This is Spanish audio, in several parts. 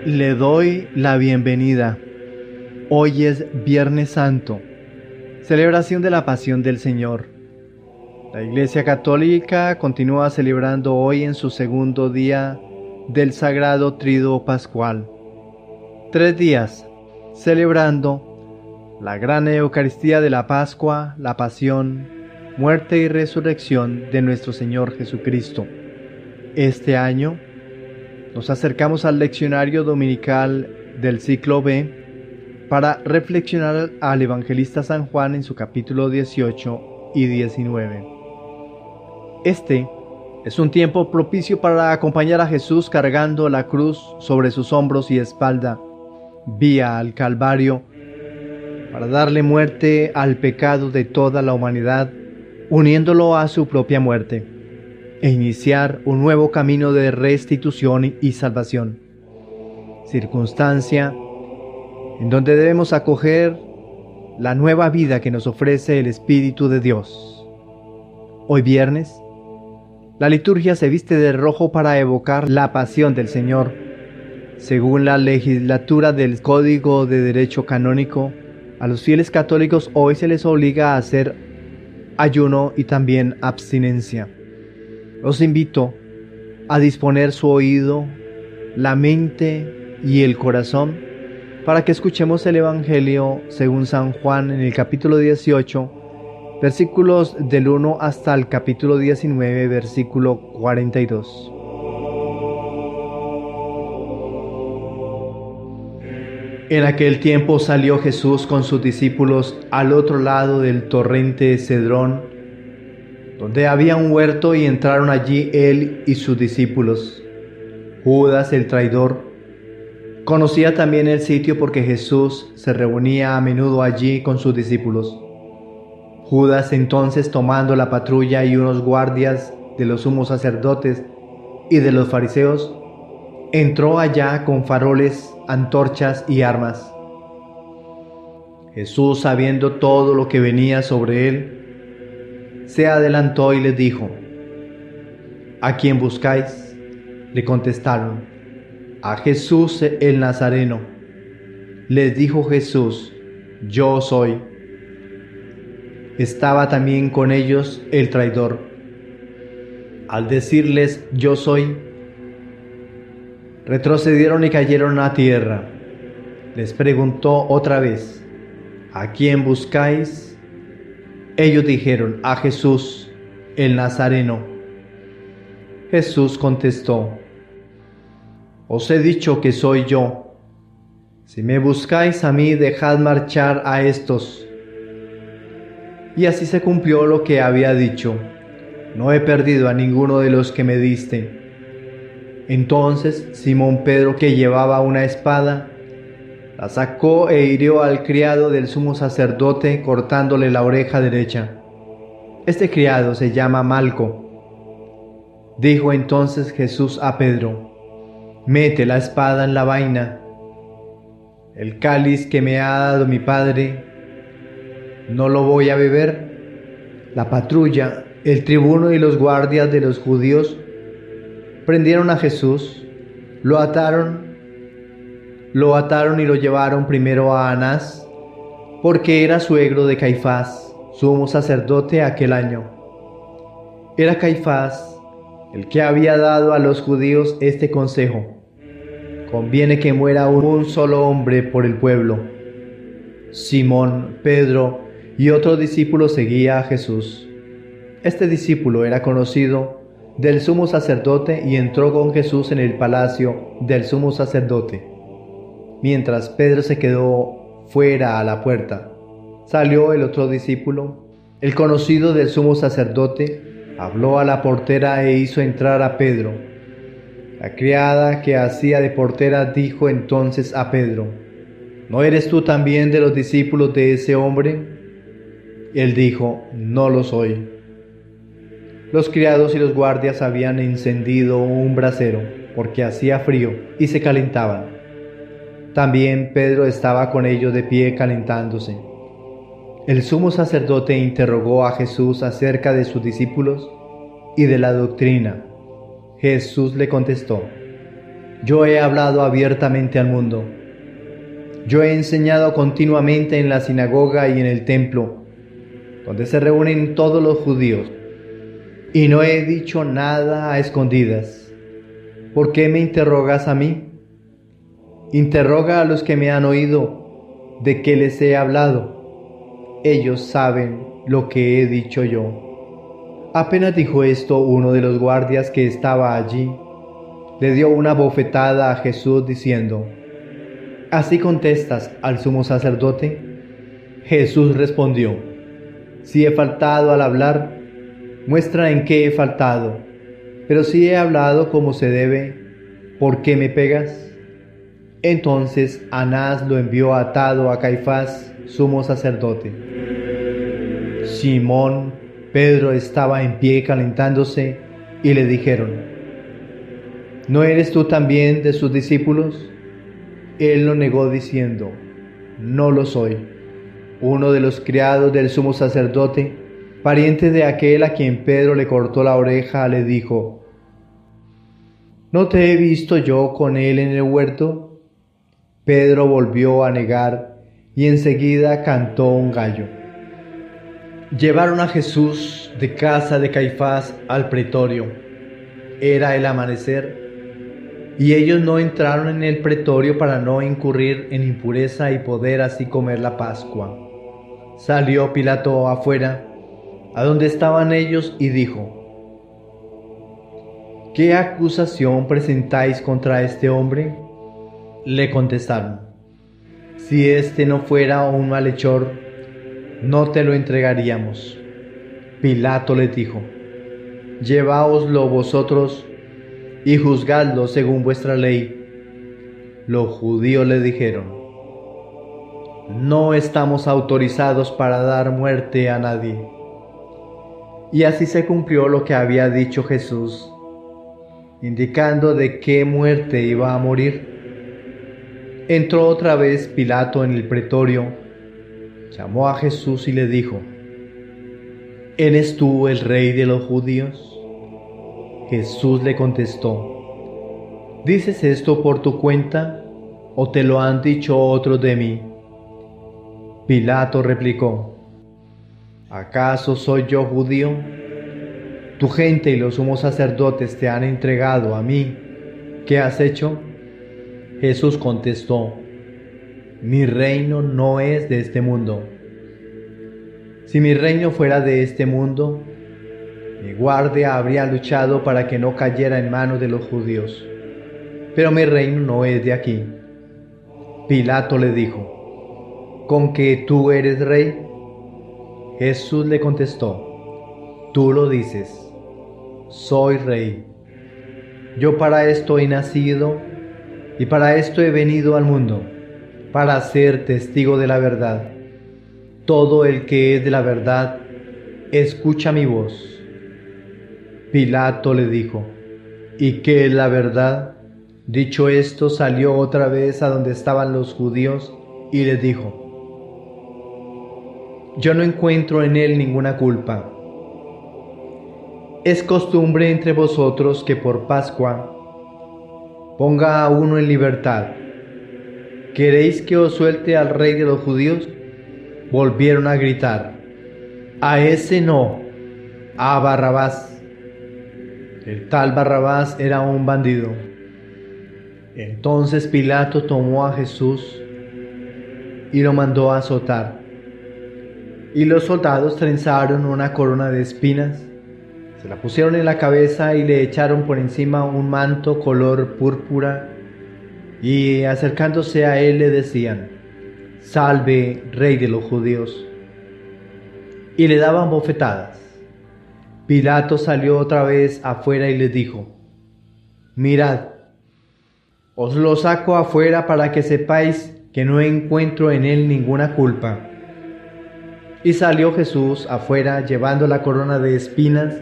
Le doy la bienvenida. Hoy es Viernes Santo, celebración de la Pasión del Señor. La Iglesia Católica continúa celebrando hoy en su segundo día del Sagrado Tríduo Pascual. 3 días celebrando la gran Eucaristía de la Pascua, la Pasión, muerte y resurrección de nuestro Señor Jesucristo. Este año nos acercamos al leccionario dominical del ciclo B para reflexionar al evangelista San Juan en su capítulo 18 y 19. Este es un tiempo propicio para acompañar a Jesús cargando la cruz sobre sus hombros y espalda, vía al Calvario, para darle muerte al pecado de toda la humanidad, uniéndolo a su propia muerte, e iniciar un nuevo camino de restitución y salvación. Circunstancia en donde debemos acoger la nueva vida que nos ofrece el Espíritu de Dios. Hoy viernes, la liturgia se viste de rojo para evocar la pasión del Señor. Según la legislatura del Código de Derecho Canónico, a los fieles católicos hoy se les obliga a hacer ayuno y también abstinencia. Os invito a disponer su oído, la mente y el corazón para que escuchemos el Evangelio según San Juan en el capítulo 18, versículos del 1 hasta el capítulo 19, versículo 42. En aquel tiempo salió Jesús con sus discípulos al otro lado del torrente Cedrón, donde había un huerto, y entraron allí él y sus discípulos. Judas, el traidor, conocía también el sitio porque Jesús se reunía a menudo allí con sus discípulos. Judas entonces, tomando la patrulla y unos guardias de los sumos sacerdotes y de los fariseos, entró allá con faroles, antorchas y armas. Jesús, sabiendo todo lo que venía sobre él, se adelantó y les dijo: ¿A quién buscáis? Le contestaron: a Jesús el Nazareno. Les dijo Jesús: yo soy. Estaba también con ellos el traidor. Al decirles: yo soy, retrocedieron y cayeron a tierra. Les preguntó otra vez: ¿a quién buscáis? Ellos dijeron: a Jesús, el Nazareno. Jesús contestó: os he dicho que soy yo. Si me buscáis a mí, dejad marchar a estos. Y así se cumplió lo que había dicho: no he perdido a ninguno de los que me diste. Entonces Simón Pedro, que llevaba una espada, la sacó e hirió al criado del sumo sacerdote, cortándole la oreja derecha. Este criado se llama Malco. Dijo entonces Jesús a Pedro: mete la espada en la vaina. El cáliz que me ha dado mi Padre, ¿no lo voy a beber? La patrulla, el tribuno y los guardias de los judíos prendieron a Jesús, lo ataron y lo llevaron primero a Anás, porque era suegro de Caifás, sumo sacerdote aquel año. Era Caifás el que había dado a los judíos este consejo: conviene que muera un solo hombre por el pueblo. Simón, Pedro y otro discípulo seguía a Jesús. Este discípulo era conocido del sumo sacerdote y entró con Jesús en el palacio del sumo sacerdote. Mientras Pedro se quedó fuera a la puerta, salió el otro discípulo, el conocido del sumo sacerdote, habló a la portera e hizo entrar a Pedro. La criada que hacía de portera dijo entonces a Pedro: ¿no eres tú también de los discípulos de ese hombre? Él dijo: no lo soy. Los criados y los guardias habían encendido un brasero, porque hacía frío, y se calentaban. También Pedro estaba con ellos de pie calentándose. El sumo sacerdote interrogó a Jesús acerca de sus discípulos y de la doctrina. Jesús le contestó: Yo he hablado abiertamente al mundo. Yo he enseñado continuamente en la sinagoga y en el templo, donde se reúnen todos los judíos, y no he dicho nada a escondidas. ¿Por qué me interrogas a mí? Interroga a los que me han oído, ¿de qué les he hablado? Ellos saben lo que he dicho yo. Apenas dijo esto, uno de los guardias que estaba allí le dio una bofetada a Jesús diciendo: ¿Así contestas al sumo sacerdote? Jesús respondió: Si he faltado al hablar, muestra en qué he faltado. Pero si he hablado como se debe, ¿por qué me pegas? Entonces Anás lo envió atado a Caifás, sumo sacerdote. Simón Pedro estaba en pie calentándose y le dijeron: ¿No eres tú también de sus discípulos? Él lo negó diciendo: No lo soy. Uno de los criados del sumo sacerdote, pariente de aquel a quien Pedro le cortó la oreja, le dijo: ¿No te he visto yo con él en el huerto? Pedro volvió a negar y enseguida cantó un gallo. Llevaron a Jesús de casa de Caifás al pretorio. Era el amanecer, y ellos no entraron en el pretorio para no incurrir en impureza y poder así comer la Pascua. Salió Pilato afuera, a donde estaban ellos, y dijo: ¿Qué acusación presentáis contra este hombre? Le contestaron: Si este no fuera un malhechor, no te lo entregaríamos. Pilato les dijo: Lleváoslo vosotros y juzgadlo según vuestra ley. Los judíos le dijeron: No estamos autorizados para dar muerte a nadie. Y así se cumplió lo que había dicho Jesús, indicando de qué muerte iba a morir. Entró otra vez Pilato en el pretorio, llamó a Jesús y le dijo: ¿Eres tú el rey de los judíos? Jesús le contestó: ¿Dices esto por tu cuenta o te lo han dicho otros de mí? Pilato replicó: ¿Acaso soy yo judío? Tu gente y los sumos sacerdotes te han entregado a mí. ¿Qué has hecho? Jesús contestó: Mi reino no es de este mundo. Si mi reino fuera de este mundo, mi guardia habría luchado para que no cayera en manos de los judíos. Pero mi reino no es de aquí. Pilato le dijo: ¿Con que tú eres rey? Jesús le contestó: Tú lo dices. Soy rey. Yo para esto he nacido y para esto he venido al mundo, para ser testigo de la verdad. Todo el que es de la verdad, escucha mi voz. Pilato le dijo: ¿Y qué es la verdad? Dicho esto, salió otra vez a donde estaban los judíos y les dijo: Yo no encuentro en él ninguna culpa. Es costumbre entre vosotros que por Pascua ponga a uno en libertad. ¿Queréis que os suelte al rey de los judíos? Volvieron a gritar: A ese no, a Barrabás. El tal Barrabás era un bandido. Entonces Pilato tomó a Jesús y lo mandó a azotar. Y los soldados trenzaron una corona de espinas, se la pusieron en la cabeza y le echaron por encima un manto color púrpura, y acercándose a él le decían: Salve, Rey de los judíos. Y le daban bofetadas. Pilato salió otra vez afuera y les dijo: Mirad, os lo saco afuera para que sepáis que no encuentro en él ninguna culpa. Y salió Jesús afuera llevando la corona de espinas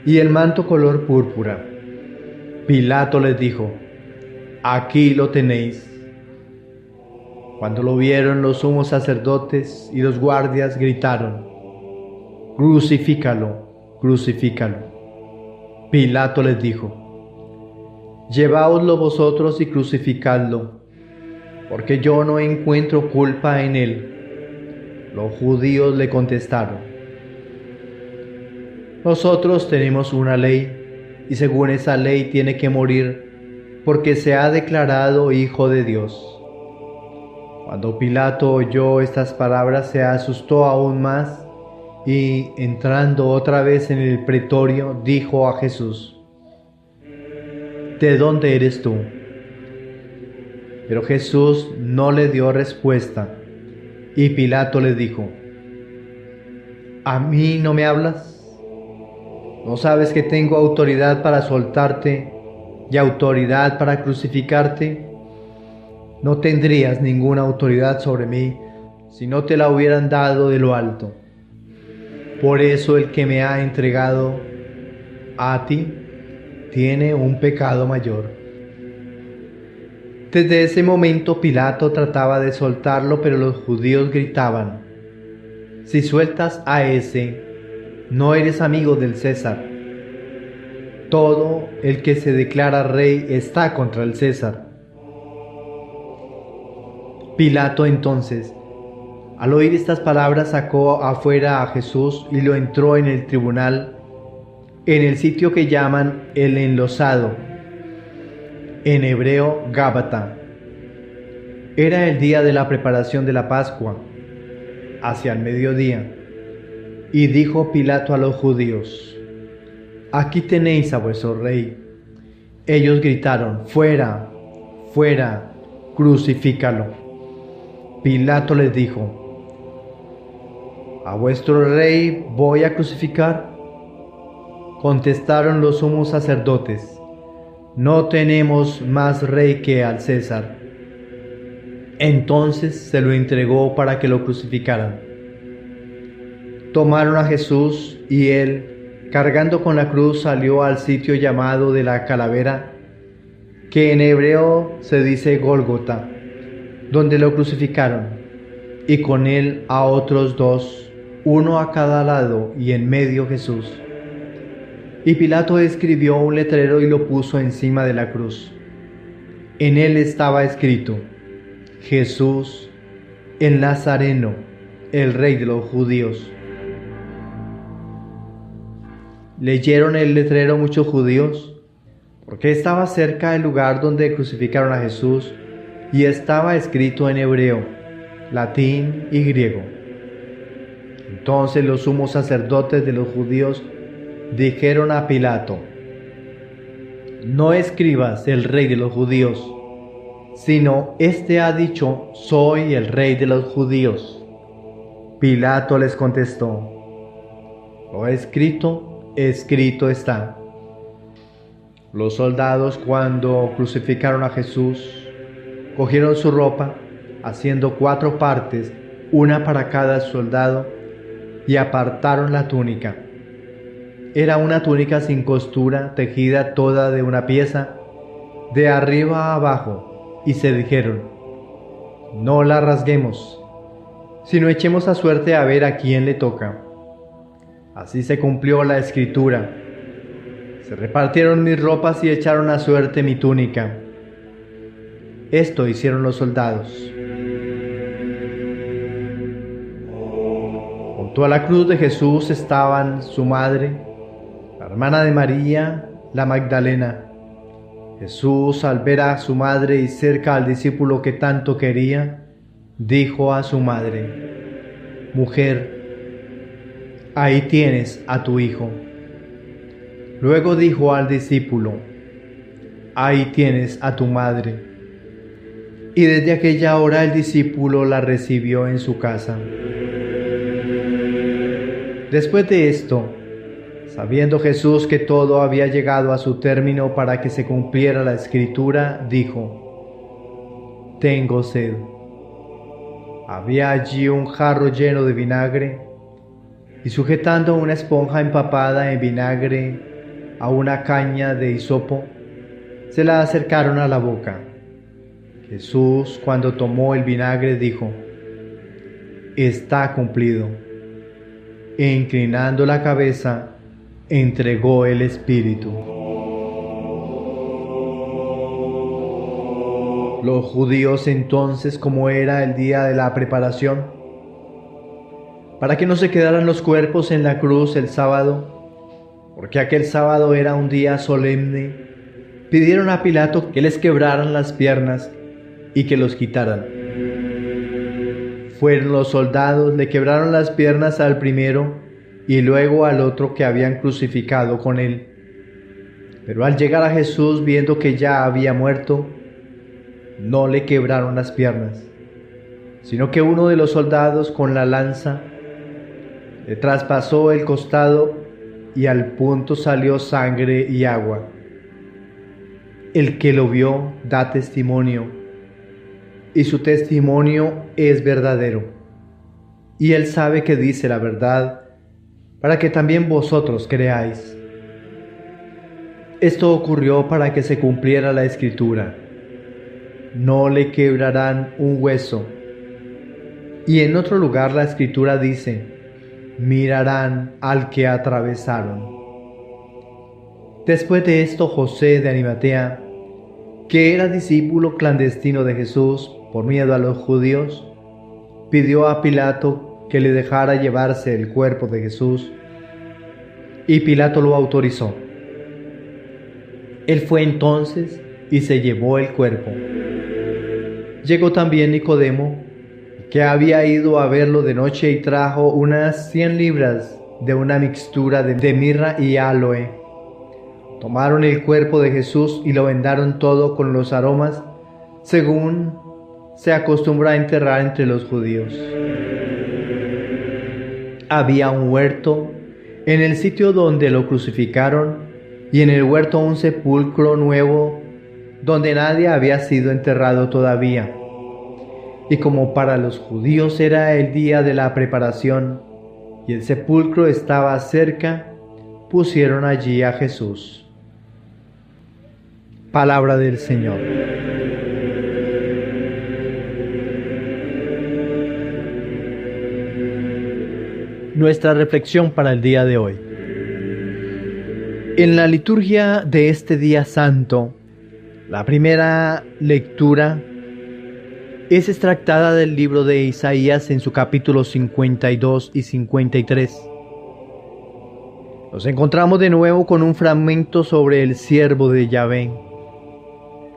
y el manto color púrpura. Pilato les dijo: Aquí lo tenéis. Cuando lo vieron los sumos sacerdotes y los guardias gritaron: «Crucifícalo, crucifícalo». Pilato les dijo: «Lleváoslo vosotros y crucificadlo, porque yo no encuentro culpa en él». Los judíos le contestaron: «Nosotros tenemos una ley, y según esa ley tiene que morir, porque se ha declarado hijo de Dios». Cuando Pilato oyó estas palabras, se asustó aún más y, entrando otra vez en el pretorio, dijo a Jesús: «¿De dónde eres tú?». Pero Jesús no le dio respuesta, y Pilato le dijo: «¿A mí no me hablas? ¿No sabes que tengo autoridad para soltarte y autoridad para crucificarte? No tendrías ninguna autoridad sobre mí si no te la hubieran dado de lo alto. Por eso el que me ha entregado a ti tiene un pecado mayor». Desde ese momento Pilato trataba de soltarlo, pero los judíos gritaban: «Si sueltas a ese, no eres amigo del César. Todo el que se declara rey está contra el César». Pilato entonces, al oír estas palabras, sacó afuera a Jesús y lo entró en el tribunal, en el sitio que llaman el Enlosado, en hebreo Gábata. Era el día de la preparación de la Pascua, hacia el mediodía, y dijo Pilato a los judíos: «Aquí tenéis a vuestro rey». Ellos gritaron: «Fuera, fuera, crucifícalo». Pilato les dijo: «¿A vuestro rey voy a crucificar?». Contestaron los sumos sacerdotes: «No tenemos más rey que al César». Entonces se lo entregó para que lo crucificaran. Tomaron a Jesús y él, cargando con la cruz, salió al sitio llamado de la Calavera, que en hebreo se dice Gólgota, donde lo crucificaron, y con él a otros dos, uno a cada lado y en medio Jesús. Y Pilato escribió un letrero y lo puso encima de la cruz. En él estaba escrito: «Jesús, el Nazareno, el Rey de los Judíos». Leyeron el letrero muchos judíos, porque estaba cerca el lugar donde crucificaron a Jesús, y estaba escrito en hebreo, latín y griego. Entonces los sumos sacerdotes de los judíos dijeron a Pilato: «No escribas el Rey de los judíos, sino este ha dicho: soy el Rey de los judíos». Pilato les contestó: «Lo escrito, escrito está». Los soldados, cuando crucificaron a Jesús, cogieron su ropa, haciendo 4 partes, una para cada soldado, y apartaron la túnica. Era una túnica sin costura, tejida toda de una pieza, de arriba a abajo, y se dijeron: «No la rasguemos, sino echemos a suerte a ver a quién le toca». Así se cumplió la escritura: «Se repartieron mis ropas y echaron a suerte mi túnica». Esto hicieron los soldados. Junto a la cruz de Jesús estaban su madre, la hermana de María, la Magdalena. Jesús, al ver a su madre y cerca al discípulo que tanto quería, dijo a su madre: «Mujer, ahí tienes a tu hijo». Luego dijo al discípulo: «Ahí tienes a tu madre». Y desde aquella hora el discípulo la recibió en su casa. Después de esto, sabiendo Jesús que todo había llegado a su término para que se cumpliera la escritura, dijo: «Tengo sed». Había allí un jarro lleno de vinagre, y sujetando una esponja empapada en vinagre a una caña de hisopo, se la acercaron a la boca. Jesús, cuando tomó el vinagre, dijo: está cumplido. E inclinando la cabeza, entregó el espíritu. Los judíos entonces, como era el día de la preparación, para que no se quedaran los cuerpos en la cruz el sábado, porque aquel sábado era un día solemne, pidieron a Pilato que les quebraran las piernas y que los quitaran. Fueron los soldados, le quebraron las piernas al primero y luego al otro que habían crucificado con él. Pero al llegar a Jesús, viendo que ya había muerto, no le quebraron las piernas, sino que uno de los soldados con la lanza le traspasó el costado y al punto salió sangre y agua. El que lo vio da testimonio, y su testimonio es verdadero, y él sabe que dice la verdad, para que también vosotros creáis. Esto ocurrió para que se cumpliera la Escritura: no le quebrarán un hueso. Y en otro lugar la Escritura dice: mirarán al que atravesaron. Después de esto, José de Arimatea, que era discípulo clandestino de Jesús por miedo a los judíos, pidió a Pilato que le dejara llevarse el cuerpo de Jesús, y Pilato lo autorizó. Él fue entonces y se llevó el cuerpo. Llegó también Nicodemo, que había ido a verlo de noche, y trajo unas 100 libras de una mixtura de mirra y aloe. Tomaron el cuerpo de Jesús y lo vendaron todo con los aromas, según se acostumbra a enterrar entre los judíos. Había un huerto en el sitio donde lo crucificaron, y en el huerto un sepulcro nuevo donde nadie había sido enterrado todavía. Y como para los judíos era el día de la preparación y el sepulcro estaba cerca, pusieron allí a Jesús. Palabra del Señor. Nuestra reflexión para el día de hoy. En la liturgia de este día santo, la primera lectura es extractada del libro de Isaías en su capítulo 52 y 53. Nos encontramos de nuevo con un fragmento sobre el siervo de Yahvé,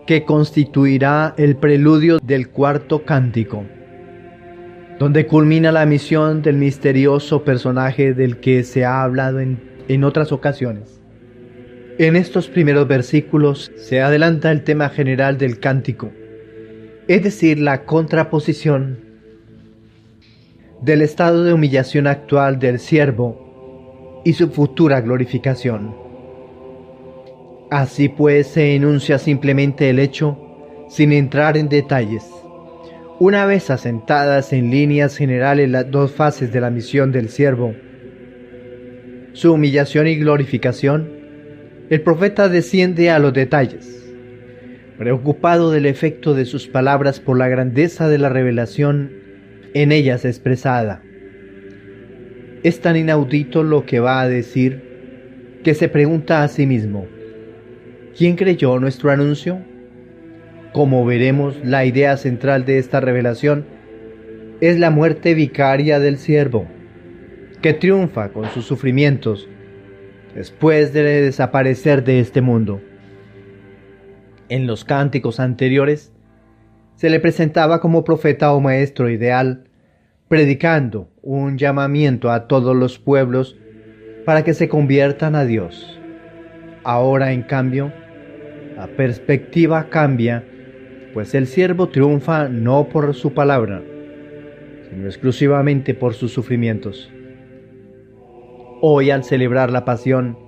que constituirá el preludio del cuarto cántico, donde culmina la misión del misterioso personaje del que se ha hablado en otras ocasiones. En estos primeros versículos se adelanta el tema general del cántico, es decir, la contraposición del estado de humillación actual del siervo y su futura glorificación. Así pues, se enuncia simplemente el hecho, sin entrar en detalles. Una vez asentadas en líneas generales las dos fases de la misión del siervo, su humillación y glorificación, el profeta desciende a los detalles, preocupado del efecto de sus palabras por la grandeza de la revelación en ellas expresada. Es tan inaudito lo que va a decir que se pregunta a sí mismo: ¿quién creyó nuestro anuncio? Como veremos, la idea central de esta revelación es la muerte vicaria del siervo, que triunfa con sus sufrimientos después de desaparecer de este mundo. En los cánticos anteriores se le presentaba como profeta o maestro ideal, predicando un llamamiento a todos los pueblos para que se conviertan a Dios. Ahora, en cambio, la perspectiva cambia, pues el siervo triunfa no por su palabra, sino exclusivamente por sus sufrimientos. Hoy, al celebrar la pasión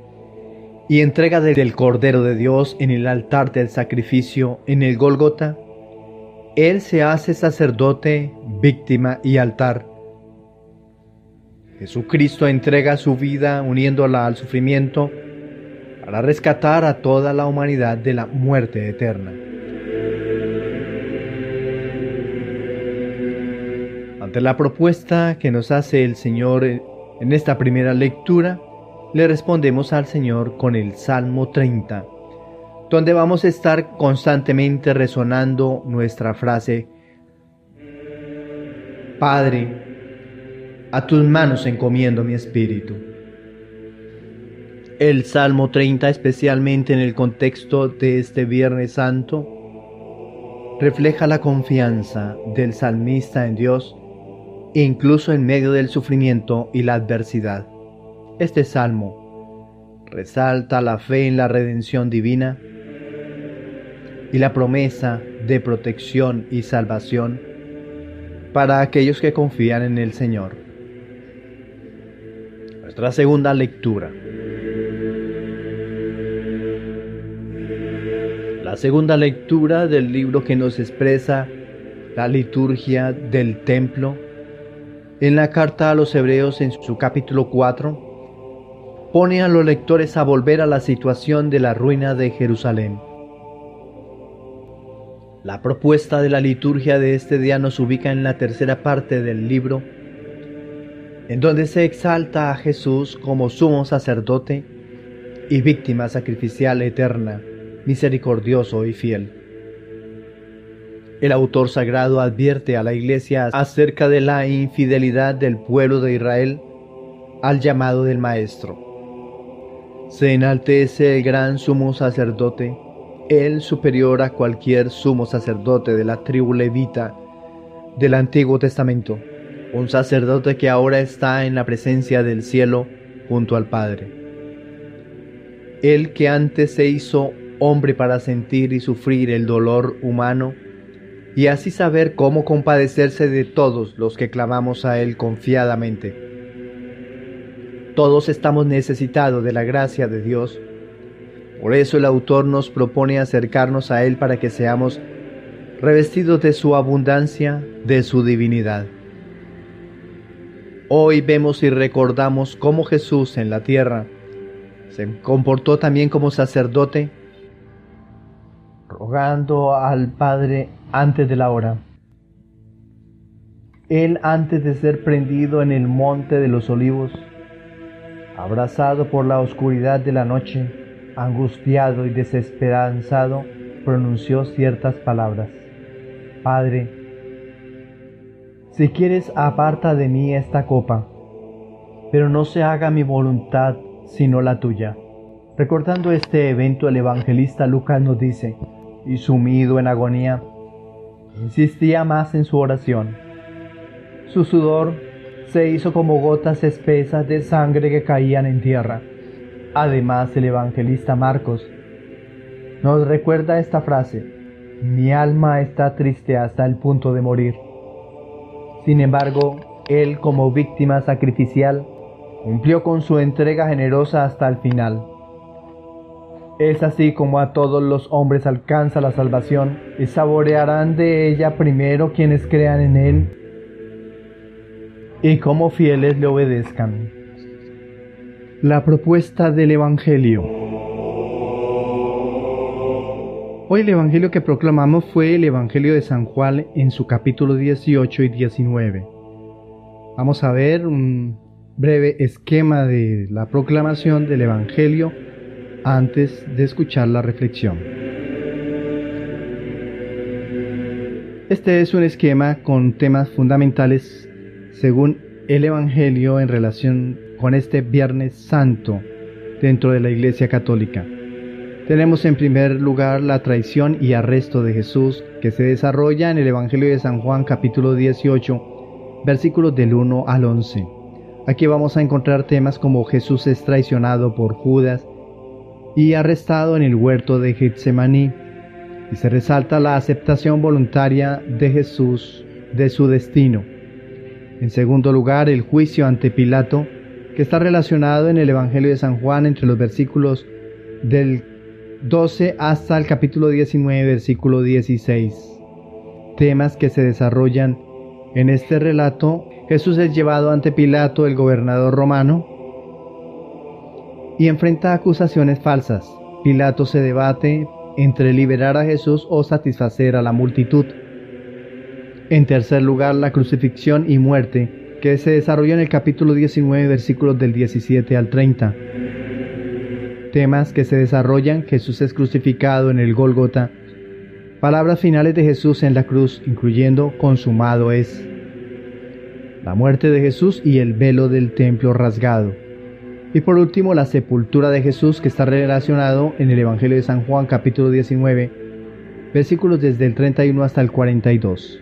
y entrega del Cordero de Dios en el altar del sacrificio en el Gólgota, Él se hace sacerdote, víctima y altar. Jesucristo entrega su vida uniéndola al sufrimiento para rescatar a toda la humanidad de la muerte eterna. Ante la propuesta que nos hace el Señor en esta primera lectura, le respondemos al Señor con el Salmo 30, donde vamos a estar constantemente resonando nuestra frase: Padre, a tus manos encomiendo mi espíritu. El Salmo 30, especialmente en el contexto de este Viernes Santo, refleja la confianza del salmista en Dios, incluso en medio del sufrimiento y la adversidad. Este salmo resalta la fe en la redención divina y la promesa de protección y salvación para aquellos que confían en el Señor. Nuestra segunda lectura. La segunda lectura del libro que nos expresa la liturgia del templo, en la carta a los Hebreos en su capítulo 4, pone a los lectores a volver a la situación de la ruina de Jerusalén. La propuesta de la liturgia de este día nos ubica en la tercera parte del libro, en donde se exalta a Jesús como sumo sacerdote y víctima sacrificial eterna, misericordioso y fiel. El autor sagrado advierte a la Iglesia acerca de la infidelidad del pueblo de Israel al llamado del Maestro. Se enaltece el gran sumo sacerdote, él superior a cualquier sumo sacerdote de la tribu levita del Antiguo Testamento, un sacerdote que ahora está en la presencia del cielo junto al Padre. Él que antes se hizo hombre para sentir y sufrir el dolor humano y así saber cómo compadecerse de todos los que clamamos a Él confiadamente. Todos estamos necesitados de la gracia de Dios. Por eso el autor nos propone acercarnos a Él para que seamos revestidos de su abundancia, de su divinidad. Hoy vemos y recordamos cómo Jesús en la tierra se comportó también como sacerdote, rogando al Padre antes de la hora. Él, antes de ser prendido en el monte de los olivos, abrazado por la oscuridad de la noche, angustiado y desesperanzado, pronunció ciertas palabras: Padre, si quieres, aparta de mí esta copa, pero no se haga mi voluntad sino la tuya. Recordando este evento, el evangelista Lucas nos dice: y sumido en agonía, insistía más en su oración. Su sudor se hizo como gotas espesas de sangre que caían en tierra. Además, el evangelista Marcos nos recuerda esta frase: mi alma está triste hasta el punto de morir. Sin embargo, él, como víctima sacrificial, cumplió con su entrega generosa hasta el final. Es así como a todos los hombres alcanza la salvación y saborearán de ella primero quienes crean en Él y como fieles le obedezcan. La propuesta del Evangelio. Hoy el Evangelio que proclamamos fue el Evangelio de San Juan en su capítulo 18 y 19. Vamos a ver un breve esquema de la proclamación del Evangelio antes de escuchar la reflexión. Este es un esquema con temas fundamentales según el Evangelio en relación con este Viernes Santo dentro de la Iglesia Católica. Tenemos en primer lugar la traición y arresto de Jesús, que se desarrolla en el Evangelio de San Juan capítulo 18, versículos del 1 al 11. Aquí vamos a encontrar temas como Jesús es traicionado por Judas y arrestado en el huerto de Getsemaní, y se resalta la aceptación voluntaria de Jesús de su destino. En segundo lugar, el juicio ante Pilato, que está relacionado en el Evangelio de San Juan entre los versículos del 12 hasta el capítulo 19, versículo 16. Temas que se desarrollan en este relato. Jesús es llevado ante Pilato, el gobernador romano, y enfrenta acusaciones falsas. Pilato se debate entre liberar a Jesús o satisfacer a la multitud. En tercer lugar, la crucifixión y muerte, que se desarrolló en el capítulo 19, versículos del 17 al 30. Temas que se desarrollan: Jesús es crucificado en el Gólgota, palabras finales de Jesús en la cruz, incluyendo consumado es, la muerte de Jesús y el velo del templo rasgado. Y por último, la sepultura de Jesús, que está relacionado en el Evangelio de San Juan, capítulo 19, versículos desde el 31 hasta el 42.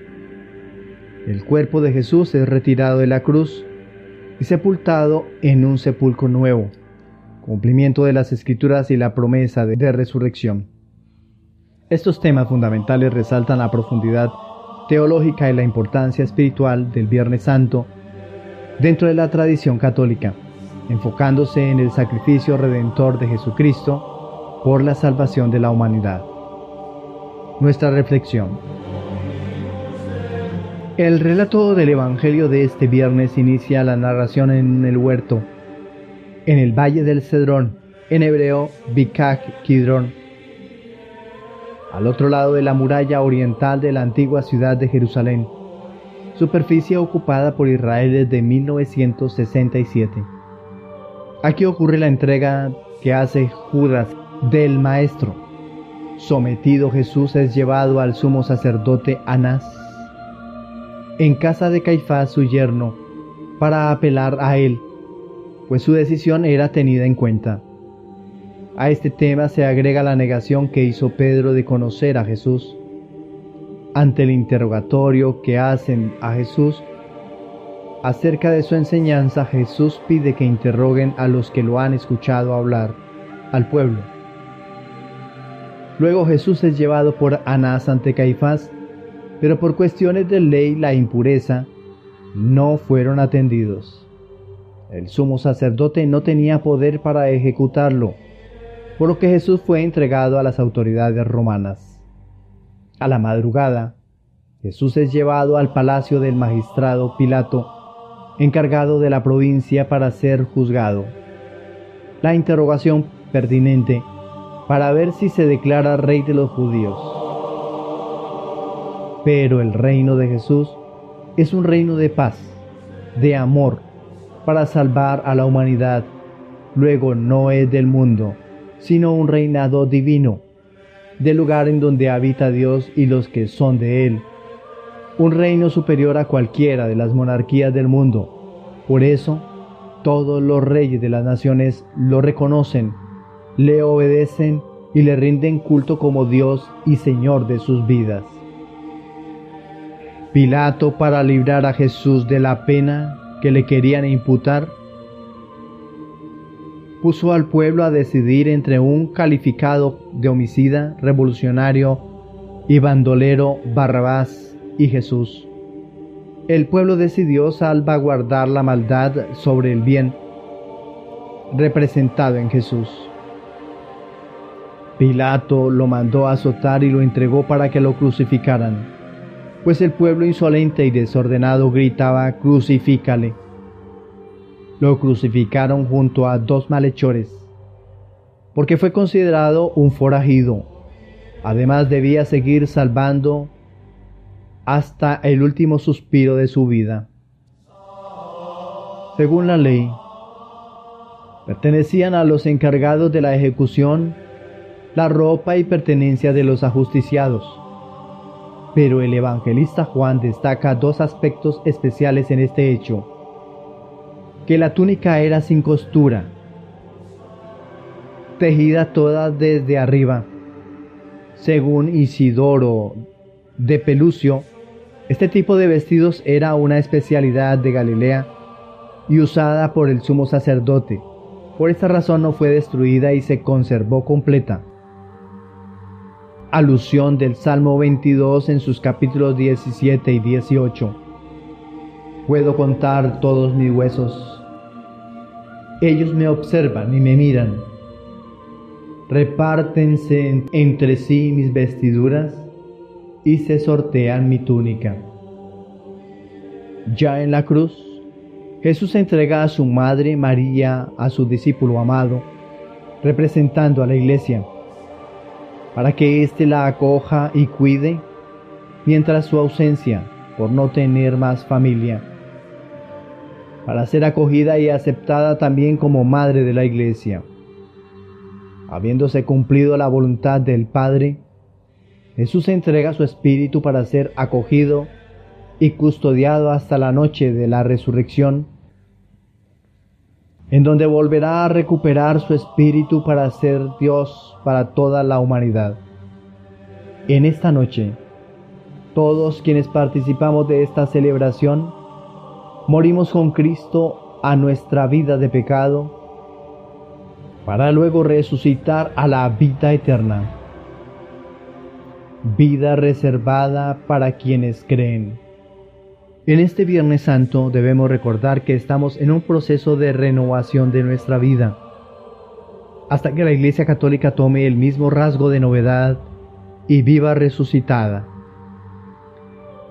El cuerpo de Jesús es retirado de la cruz y sepultado en un sepulcro nuevo, cumplimiento de las Escrituras y la promesa de resurrección. Estos temas fundamentales resaltan la profundidad teológica y la importancia espiritual del Viernes Santo dentro de la tradición católica, enfocándose en el sacrificio redentor de Jesucristo por la salvación de la humanidad. Nuestra reflexión. El relato del Evangelio de este viernes inicia la narración en el huerto, en el Valle del Cedrón, en hebreo Bikaj Kidron, al otro lado de la muralla oriental de la antigua ciudad de Jerusalén, superficie ocupada por Israel desde 1967. Aquí ocurre la entrega que hace Judas del Maestro. Sometido, Jesús es llevado al sumo sacerdote Anás, en casa de Caifás, su yerno, para apelar a él, pues su decisión era tenida en cuenta. A este tema se agrega la negación que hizo Pedro de conocer a Jesús. Ante el interrogatorio que hacen a Jesús acerca de su enseñanza, Jesús pide que interroguen a los que lo han escuchado hablar, al pueblo. Luego Jesús es llevado por Anás ante Caifás, pero por cuestiones de ley, la impureza, no fueron atendidos. El sumo sacerdote no tenía poder para ejecutarlo, por lo que Jesús fue entregado a las autoridades romanas. A la madrugada, Jesús es llevado al palacio del magistrado Pilato, encargado de la provincia, para ser juzgado. La interrogación pertinente para ver si se declara rey de los judíos. Pero el reino de Jesús es un reino de paz, de amor, para salvar a la humanidad. Luego no es del mundo, sino un reinado divino, del lugar en donde habita Dios y los que son de Él. Un reino superior a cualquiera de las monarquías del mundo. Por eso, todos los reyes de las naciones lo reconocen, le obedecen y le rinden culto como Dios y Señor de sus vidas. Pilato, para librar a Jesús de la pena que le querían imputar, puso al pueblo a decidir entre un calificado de homicida, revolucionario y bandolero, Barrabás, y Jesús. El pueblo decidió salvaguardar la maldad sobre el bien, representado en Jesús. Pilato lo mandó a azotar y lo entregó para que lo crucificaran, pues el pueblo insolente y desordenado gritaba: «¡Crucifícale!». Lo crucificaron junto a dos malhechores, porque fue considerado un forajido. Además, debía seguir salvando hasta el último suspiro de su vida. Según la ley, pertenecían a los encargados de la ejecución la ropa y pertenencia de los ajusticiados. Pero el evangelista Juan destaca dos aspectos especiales en este hecho: que la túnica era sin costura, tejida toda desde arriba. Según Isidoro de Pelucio, este tipo de vestidos era una especialidad de Galilea y usada por el sumo sacerdote. Por esta razón no fue destruida y se conservó completa. Alusión del Salmo 22 en sus capítulos 17 y 18. Puedo contar todos mis huesos. Ellos me observan y me miran. Repártense entre sí mis vestiduras y se sortean mi túnica. Ya en la cruz, Jesús entrega a su madre María a su discípulo amado, representando a la Iglesia, para que éste la acoja y cuide mientras su ausencia, por no tener más familia, para ser acogida y aceptada también como madre de la Iglesia. Habiéndose cumplido la voluntad del Padre, Jesús entrega su espíritu para ser acogido y custodiado hasta la noche de la resurrección, en donde volverá a recuperar su espíritu para ser Dios para toda la humanidad. En esta noche, todos quienes participamos de esta celebración, morimos con Cristo a nuestra vida de pecado, para luego resucitar a la vida eterna, vida reservada para quienes creen. En este Viernes Santo debemos recordar que estamos en un proceso de renovación de nuestra vida, hasta que la Iglesia Católica tome el mismo rasgo de novedad y viva resucitada.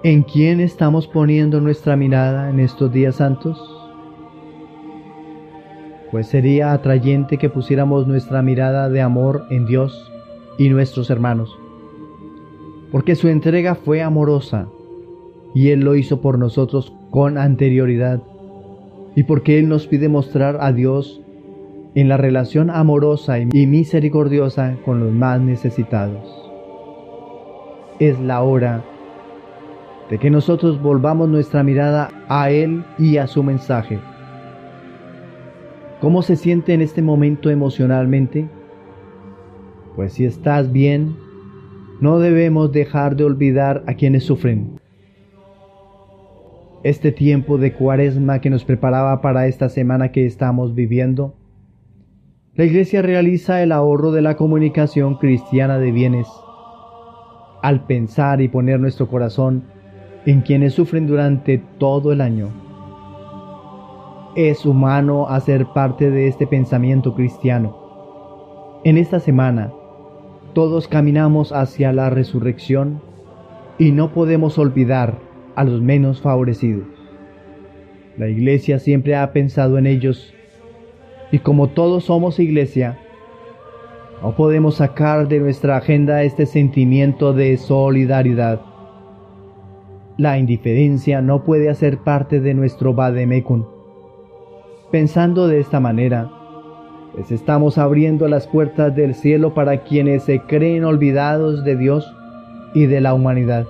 ¿En quién estamos poniendo nuestra mirada en estos días santos? Pues sería atrayente que pusiéramos nuestra mirada de amor en Dios y nuestros hermanos, porque su entrega fue amorosa y Él lo hizo por nosotros con anterioridad, y porque Él nos pide mostrar a Dios en la relación amorosa y misericordiosa con los más necesitados. Es la hora de que nosotros volvamos nuestra mirada a Él y a su mensaje. ¿Cómo se siente en este momento emocionalmente? Pues si estás bien, no debemos dejar de olvidar a quienes sufren. Este tiempo de Cuaresma que nos preparaba para esta semana que estamos viviendo, la Iglesia realiza el ahorro de la comunicación cristiana de bienes, al pensar y poner nuestro corazón en quienes sufren durante todo el año. Es humano hacer parte de este pensamiento cristiano. En esta semana, todos caminamos hacia la resurrección y no podemos olvidar a los menos favorecidos. La Iglesia siempre ha pensado en ellos, y como todos somos Iglesia, no podemos sacar de nuestra agenda este sentimiento de solidaridad. La indiferencia no puede hacer parte de nuestro vademecum. Pensando de esta manera, pues estamos abriendo las puertas del cielo para quienes se creen olvidados de Dios y de la humanidad.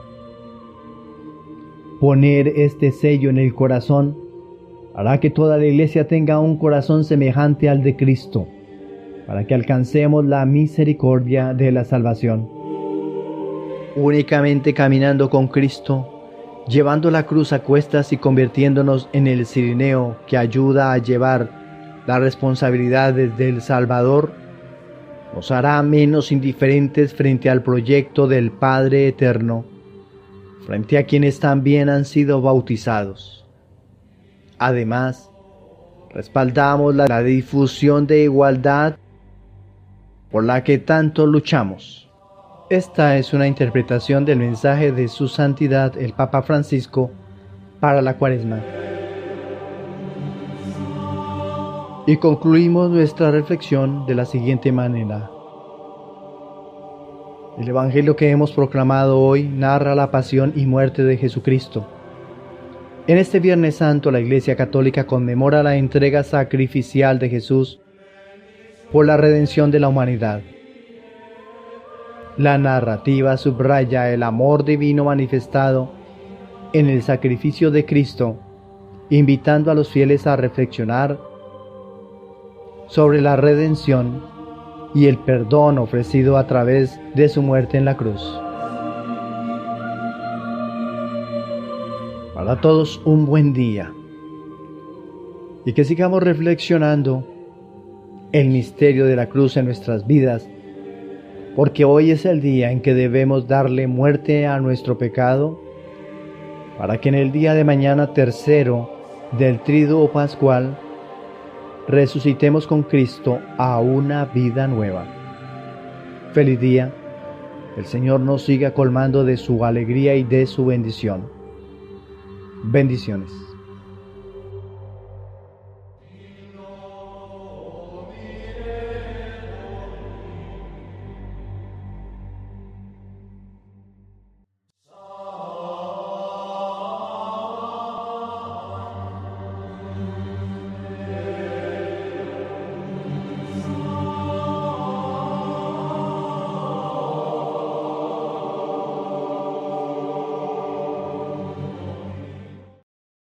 Poner este sello en el corazón hará que toda la Iglesia tenga un corazón semejante al de Cristo, para que alcancemos la misericordia de la salvación. Únicamente caminando con Cristo, llevando la cruz a cuestas y convirtiéndonos en el cirineo que ayuda a llevar las responsabilidades del Salvador, nos hará menos indiferentes frente al proyecto del Padre Eterno, frente a quienes también han sido bautizados. Además, respaldamos la difusión de igualdad por la que tanto luchamos. Esta es una interpretación del mensaje de Su Santidad el Papa Francisco para la Cuaresma. Y concluimos nuestra reflexión de la siguiente manera. El Evangelio que hemos proclamado hoy narra la pasión y muerte de Jesucristo. En este Viernes Santo, la Iglesia Católica conmemora la entrega sacrificial de Jesús por la redención de la humanidad. La narrativa subraya el amor divino manifestado en el sacrificio de Cristo, invitando a los fieles a reflexionar sobre la redención y el perdón ofrecido a través de su muerte en la cruz. Para todos un buen día, y que sigamos reflexionando el misterio de la cruz en nuestras vidas, porque hoy es el día en que debemos darle muerte a nuestro pecado, para que en el día de mañana tercero del Triduo Pascual resucitemos con Cristo a una vida nueva. Feliz día. El Señor nos siga colmando de su alegría y de su bendición. Bendiciones.